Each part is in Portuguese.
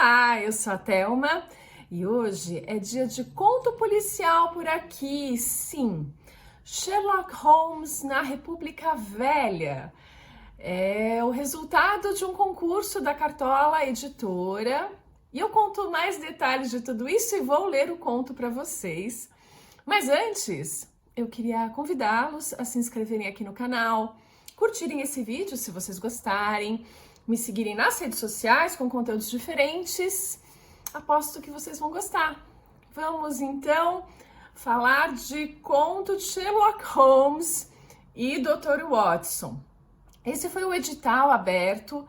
Olá, eu sou a Thelma e hoje é dia de conto policial por aqui. Sim, Sherlock Holmes na República Velha. É o resultado de um concurso da Cartola Editora e eu conto mais detalhes de tudo isso e vou ler o conto para vocês. Mas antes, eu queria convidá-los a se inscreverem aqui no canal, curtirem esse vídeo se vocês gostarem, me seguirem nas redes sociais com conteúdos diferentes. Aposto que vocês vão gostar. Vamos então falar de conto de Sherlock Holmes e Dr. Watson. Esse foi o edital aberto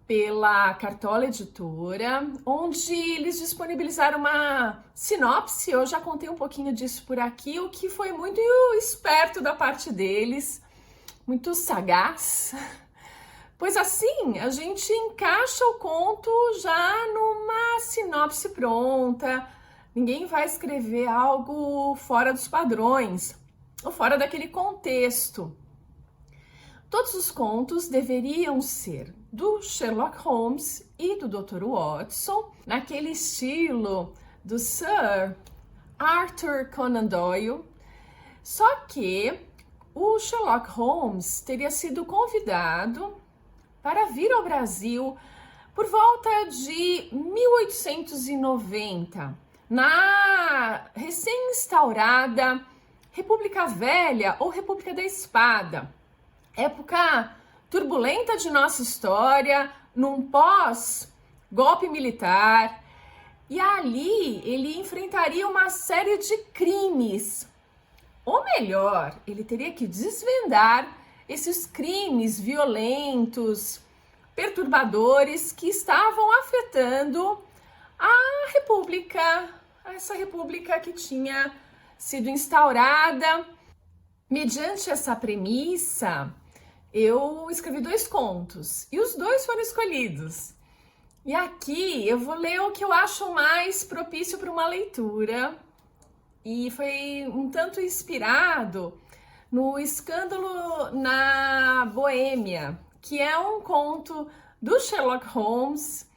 pela Cartola Editora, onde eles disponibilizaram uma sinopse. Eu já contei um pouquinho disso por aqui, o que foi muito esperto da parte deles, muito sagaz. Pois assim, a gente encaixa o conto já numa sinopse pronta. Ninguém vai escrever algo fora dos padrões ou fora daquele contexto. Todos os contos deveriam ser do Sherlock Holmes e do Dr. Watson, naquele estilo do Sir Arthur Conan Doyle, só que o Sherlock Holmes teria sido convidado para vir ao Brasil por volta de 1890, na recém-instaurada República Velha ou República da Espada, época turbulenta de nossa história, num pós-golpe militar, e ali ele enfrentaria uma série de crimes. Ou melhor, ele teria que desvendar esses crimes violentos, perturbadores que estavam afetando a República, essa República que tinha sido instaurada. Mediante essa premissa, eu escrevi 2 contos e os 2 foram escolhidos. E aqui eu vou ler o que eu acho mais propício para uma leitura e foi um tanto inspirado no Escândalo na Boêmia, que é um conto do Sherlock Holmes,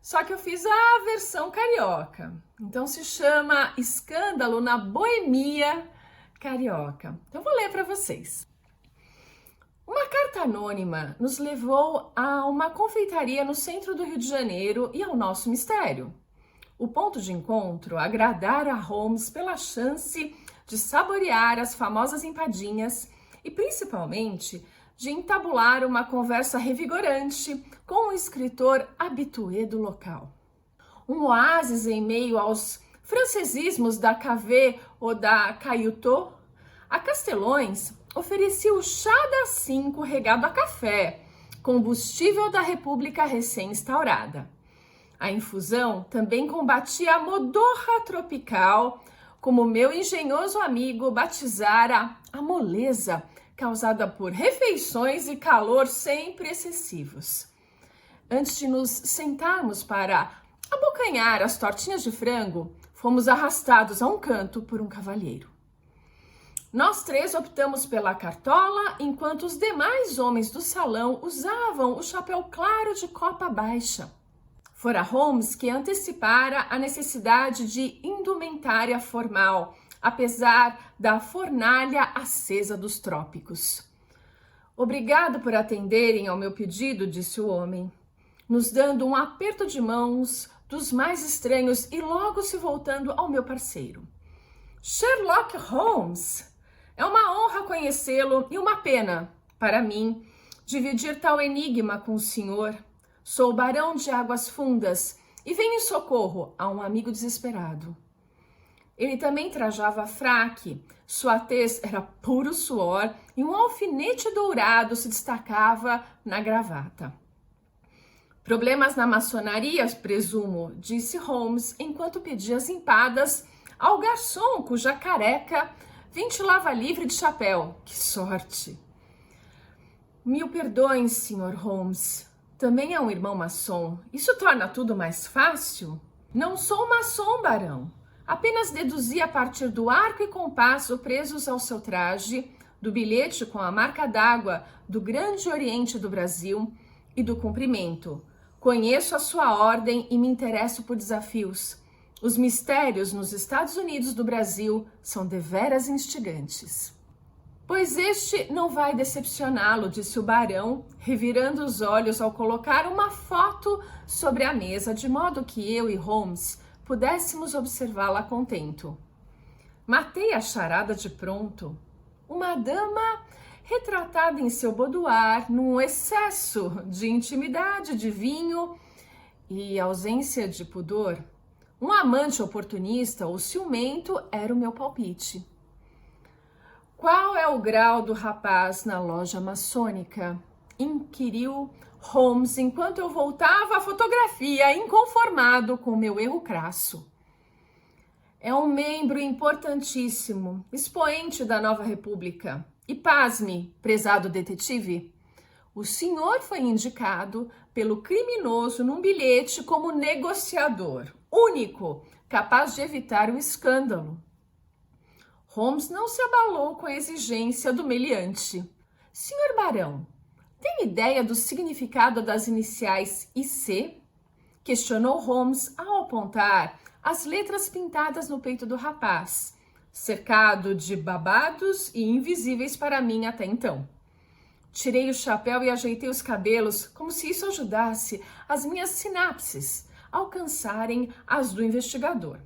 só que eu fiz a versão carioca. Então se chama Escândalo na Boemia Carioca. Então eu vou ler para vocês. Uma carta anônima nos levou a uma confeitaria no centro do Rio de Janeiro e ao nosso mistério. O ponto de encontro agradara a Holmes pela chance de saborear as famosas empadinhas e, principalmente, de entabular uma conversa revigorante com um escritor habitué do local. Um oásis em meio aos francesismos da Café ou da Cailloux, a Castelões oferecia o chá das 5 regado a café, combustível da República recém-instaurada. A infusão também combatia a modorra tropical, como meu engenhoso amigo batizara a moleza causada por refeições e calor sempre excessivos. Antes de nos sentarmos para abocanhar as tortinhas de frango, fomos arrastados a um canto por um cavalheiro. Nós 3 optamos pela cartola, enquanto os demais homens do salão usavam o chapéu claro de copa baixa. Fora Holmes que antecipara a necessidade de indumentária formal, apesar da fornalha acesa dos trópicos. Obrigado por atenderem ao meu pedido, disse o homem, nos dando um aperto de mãos dos mais estranhos e logo se voltando ao meu parceiro. Sherlock Holmes! É uma honra conhecê-lo e uma pena, para mim, dividir tal enigma com o senhor. Sou o Barão de Águas Fundas e venho em socorro a um amigo desesperado. Ele também trajava fraque, sua tez era puro suor e um alfinete dourado se destacava na gravata. Problemas na maçonaria, presumo, disse Holmes enquanto pedia as empadas ao garçom cuja careca ventilava livre de chapéu. Que sorte! Mil perdões, Sr. Holmes. Também é um irmão maçom. Isso torna tudo mais fácil? Não sou maçom, barão. Apenas deduzi a partir do arco e compasso presos ao seu traje, do bilhete com a marca d'água do Grande Oriente do Brasil e do cumprimento. Conheço a sua ordem e me interesso por desafios. Os mistérios nos Estados Unidos do Brasil são deveras instigantes. Pois este não vai decepcioná-lo, disse o barão, revirando os olhos ao colocar uma foto sobre a mesa, de modo que eu e Holmes pudéssemos observá-la contento. Matei a charada de pronto. Uma dama retratada em seu boudoir, num excesso de intimidade, de vinho e ausência de pudor. Um amante oportunista ou ciumento era o meu palpite. Qual é o grau do rapaz na loja maçônica? Inquiriu Holmes enquanto eu voltava à fotografia, inconformado com meu erro crasso. É um membro importantíssimo, expoente da nova república. E pasme, prezado detetive, o senhor foi indicado pelo criminoso num bilhete como negociador, único, capaz de evitar o escândalo. Holmes não se abalou com a exigência do meliante. Senhor barão, tem ideia do significado das iniciais IC? Questionou Holmes ao apontar as letras pintadas no peito do rapaz, cercado de babados e invisíveis para mim até então. Tirei o chapéu e ajeitei os cabelos, como se isso ajudasse as minhas sinapses a alcançarem as do investigador.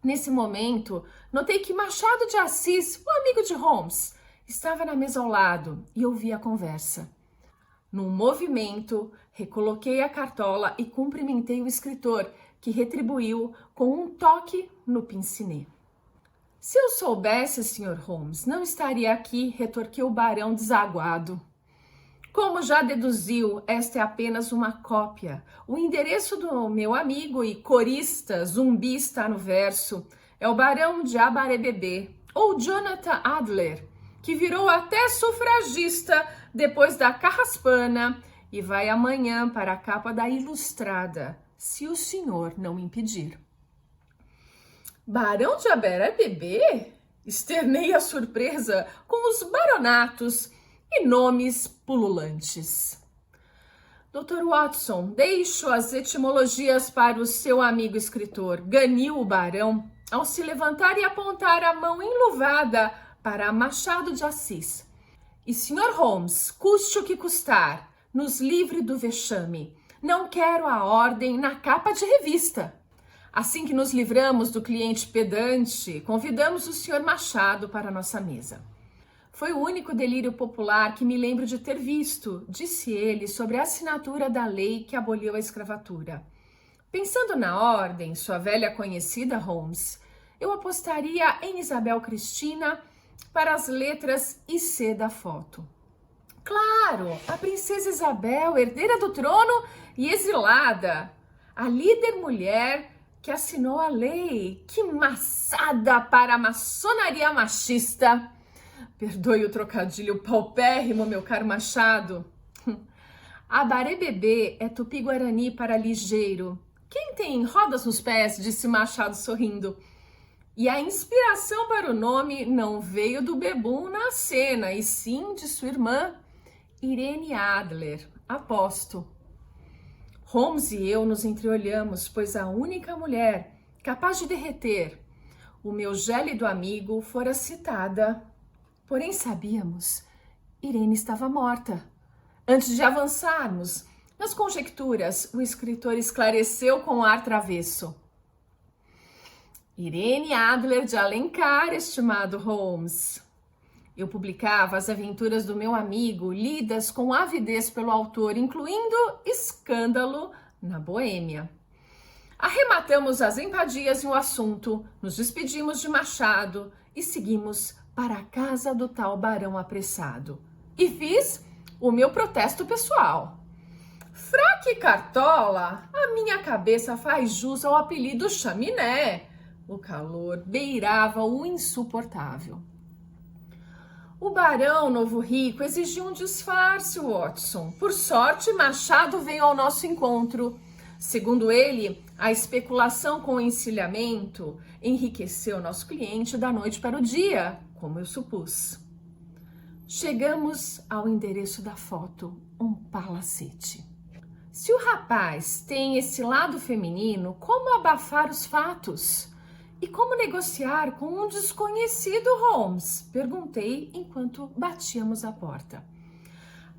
Nesse momento, notei que Machado de Assis, o amigo de Holmes, estava na mesa ao lado e ouvi a conversa. Num movimento, recoloquei a cartola e cumprimentei o escritor, que retribuiu com um toque no pince-nez. Se eu soubesse, Sr. Holmes, não estaria aqui, retorquiu o barão desaguado. Como já deduziu, esta é apenas uma cópia. O endereço do meu amigo e corista zumbi está no verso. É o barão de Abarebebê, ou Jonathan Adler, que virou até sufragista depois da Carraspana e vai amanhã para a capa da Ilustrada, se o senhor não impedir. Barão de Abarebebê? Externei a surpresa com os baronatos e nomes pululantes. Dr. Watson, deixo as etimologias para o seu amigo escritor, ganiu o barão ao se levantar e apontar a mão enluvada para Machado de Assis. E Sr. Holmes, custe o que custar, nos livre do vexame. Não quero a ordem na capa de revista. Assim que nos livramos do cliente pedante, convidamos o Sr. Machado para nossa mesa. Foi o único delírio popular que me lembro de ter visto, disse ele, sobre a assinatura da lei que aboliu a escravatura. Pensando na ordem, sua velha conhecida, Holmes, eu apostaria em Isabel Cristina para as letras IC da foto. Claro, a princesa Isabel, herdeira do trono e exilada, a líder mulher que assinou a lei. Que maçada para a maçonaria machista! Perdoe o trocadilho paupérrimo, meu caro Machado. Abarebebê é tupi-guarani para ligeiro. Quem tem rodas nos pés, disse Machado sorrindo. E a inspiração para o nome não veio do bebum na cena, e sim de sua irmã, Irene Adler, aposto. Holmes e eu nos entreolhamos, pois a única mulher capaz de derreter o meu gélido amigo fora citada. Porém sabíamos, Irene estava morta. Antes de avançarmos nas conjecturas, o escritor esclareceu com ar travesso. Irene Adler de Alencar, estimado Holmes. Eu publicava as aventuras do meu amigo, lidas com avidez pelo autor, incluindo Escândalo na Boêmia. Arrematamos as empadias e o assunto, nos despedimos de Machado e seguimos para a casa do tal barão apressado. E fiz o meu protesto pessoal. Fraque Cartola, a minha cabeça faz jus ao apelido chaminé. O calor beirava o insuportável. O barão novo rico exigiu um disfarce, Watson. Por sorte, Machado veio ao nosso encontro. Segundo ele, a especulação com o encilhamento enriqueceu nosso cliente da noite para o dia, como eu supus. Chegamos ao endereço da foto, um palacete. Se o rapaz tem esse lado feminino, como abafar os fatos? E como negociar com um desconhecido, Holmes? Perguntei enquanto batíamos a porta.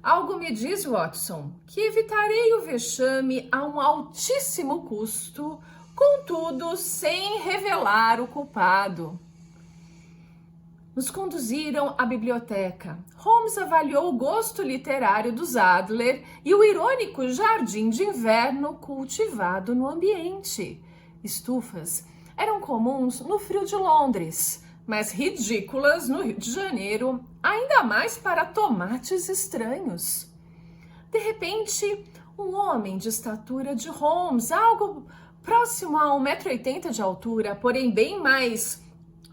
Algo me diz, Watson, que evitarei o vexame a um altíssimo custo, contudo, sem revelar o culpado. Nos conduziram à biblioteca. Holmes avaliou o gosto literário dos Adler e o irônico jardim de inverno cultivado no ambiente. Estufas eram comuns no frio de Londres, mas ridículas no Rio de Janeiro, ainda mais para tomates estranhos. De repente, um homem de estatura de Holmes, algo próximo a 1,80 m de altura, porém bem mais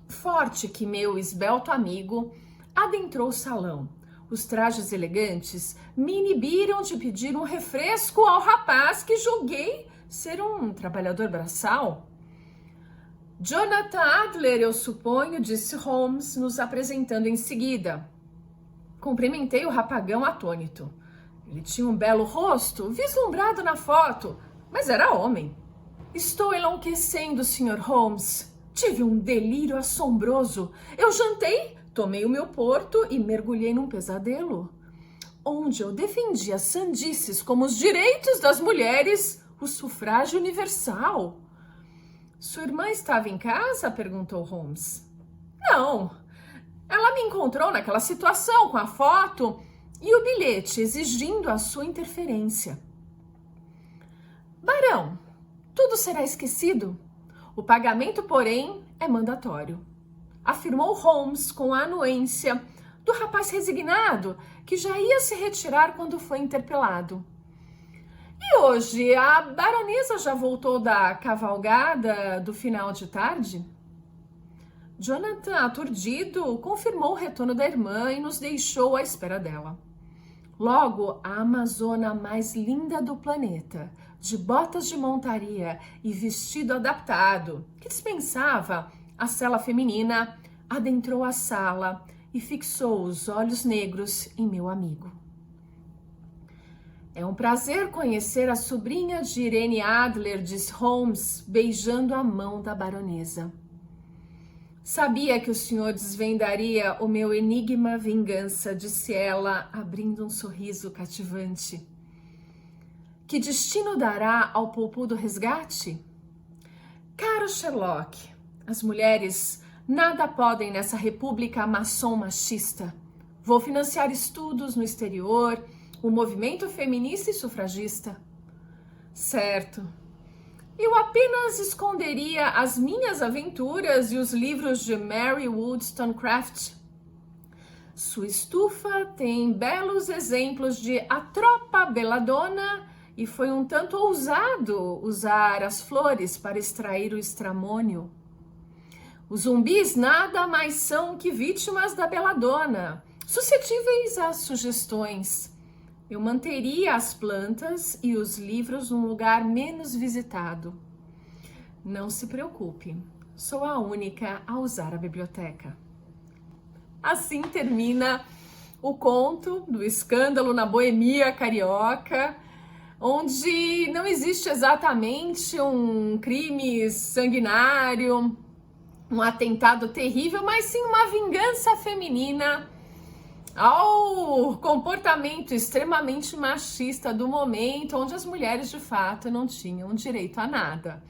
forte que meu esbelto amigo, adentrou o salão. Os trajes elegantes me inibiram de pedir um refresco ao rapaz que julguei ser um trabalhador braçal. Jonathan Adler, eu suponho, disse Holmes, nos apresentando em seguida. Cumprimentei o rapagão atônito. Ele tinha um belo rosto, vislumbrado na foto, mas era homem. Estou enlouquecendo, Sr. Holmes. Tive um delírio assombroso. Eu jantei, tomei o meu porto e mergulhei num pesadelo, onde eu defendia sandices como os direitos das mulheres, o sufrágio universal. Sua irmã estava em casa? Perguntou Holmes. Não, ela me encontrou naquela situação com a foto e o bilhete exigindo a sua interferência. Barão, tudo será esquecido. O pagamento, porém, é mandatório, afirmou Holmes com a anuência do rapaz resignado que já ia se retirar quando foi interpelado. E hoje, a baronesa já voltou da cavalgada do final de tarde? Jonathan, aturdido, confirmou o retorno da irmã e nos deixou à espera dela. Logo, a amazona mais linda do planeta, de botas de montaria e vestido adaptado, que dispensava a cela feminina, adentrou a sala e fixou os olhos negros em meu amigo. É um prazer conhecer a sobrinha de Irene Adler, disse Holmes, beijando a mão da baronesa. Sabia que o senhor desvendaria o meu enigma vingança, disse ela, abrindo um sorriso cativante. Que destino dará ao polpudo resgate? Caro Sherlock, as mulheres nada podem nessa república maçom machista. Vou financiar estudos no exterior, o movimento feminista e sufragista. Certo. Eu apenas esconderia as minhas aventuras e os livros de Mary Wollstonecraft. Sua estufa tem belos exemplos de A Tropa Belladonna e foi um tanto ousado usar as flores para extrair o estramônio. Os zumbis nada mais são que vítimas da Belladonna, suscetíveis às sugestões. Eu manteria as plantas e os livros num lugar menos visitado. Não se preocupe, sou a única a usar a biblioteca. Assim termina o conto do escândalo na Boemia carioca, onde não existe exatamente um crime sanguinário, um atentado terrível, mas sim uma vingança feminina ao comportamento extremamente machista do momento, onde as mulheres de fato não tinham direito a nada.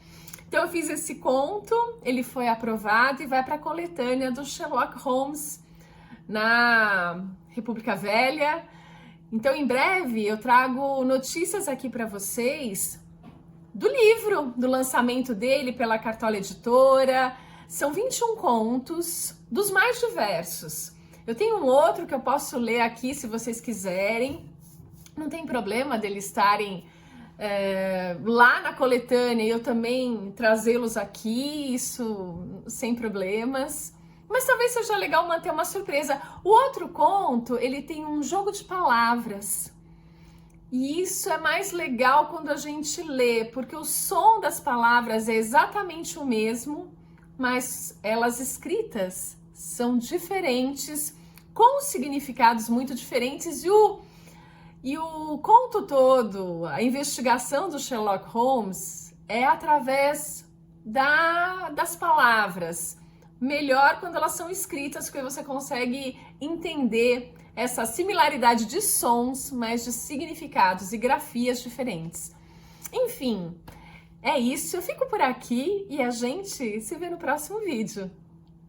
Então eu fiz esse conto, ele foi aprovado e vai para a coletânea do Sherlock Holmes na República Velha. Então em breve eu trago notícias aqui para vocês do livro, do lançamento dele pela Cartola Editora. São 21 contos, dos mais diversos. Eu tenho um outro que eu posso ler aqui se vocês quiserem. Não tem problema deles estarem lá na coletânea e eu também trazê-los aqui, isso sem problemas. Mas talvez seja legal manter uma surpresa. O outro conto, ele tem um jogo de palavras. E isso é mais legal quando a gente lê, porque o som das palavras é exatamente o mesmo, mas elas escritas são diferentes, com significados muito diferentes, E o conto todo, a investigação do Sherlock Holmes é através das palavras. Melhor quando elas são escritas, porque você consegue entender essa similaridade de sons, mas de significados e grafias diferentes. Enfim, é isso. Eu fico por aqui e a gente se vê no próximo vídeo.